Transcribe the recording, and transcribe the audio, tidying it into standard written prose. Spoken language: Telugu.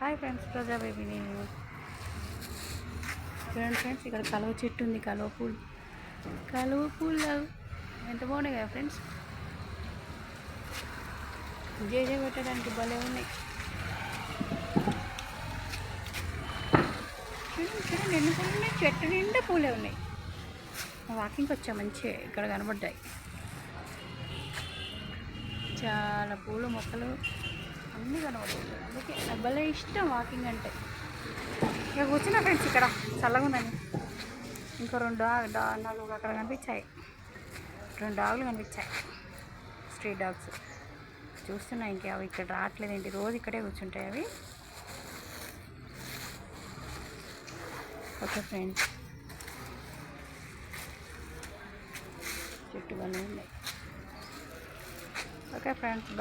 హాయ్ ఫ్రెండ్స్, ప్రజా బేబీ నేను. చూడండి ఫ్రెండ్స్, ఇక్కడ కలువ చెట్టు ఉంది. కలువ పూలు ఎంత బాగున్నాయి కదా ఫ్రెండ్స్. జేజే పెట్టడానికి భలే ఉన్నాయి. చూడండి ఎన్ని పూలు ఉన్నాయి. చెట్టు నిండా పూలే ఉన్నాయి. వాకింగ్కి వచ్చా, మంచిగా ఇక్కడ కనబడ్డాయి. చాలా పూల మొక్కలు అన్నీ కనబడుతుంది. అందుకే నాకు భలే ఇష్టం వాకింగ్ అంటే. ఇక కూర్చున్నా ఫ్రెండ్స్, ఇక్కడ చల్లగా ఉందని. ఇంకో నాకు అక్కడ కనిపించాయి. 2 డాగులు కనిపించాయి, స్ట్రీట్ డాగ్స్. చూస్తున్నా, ఇంకా అవి ఇక్కడ రావట్లేదేంటి. రోజు ఇక్కడే కూర్చుంటాయి అవి. ఓకే ఫ్రెండ్స్, చెట్టు వల్ల ఉన్నాయి. Okay friends.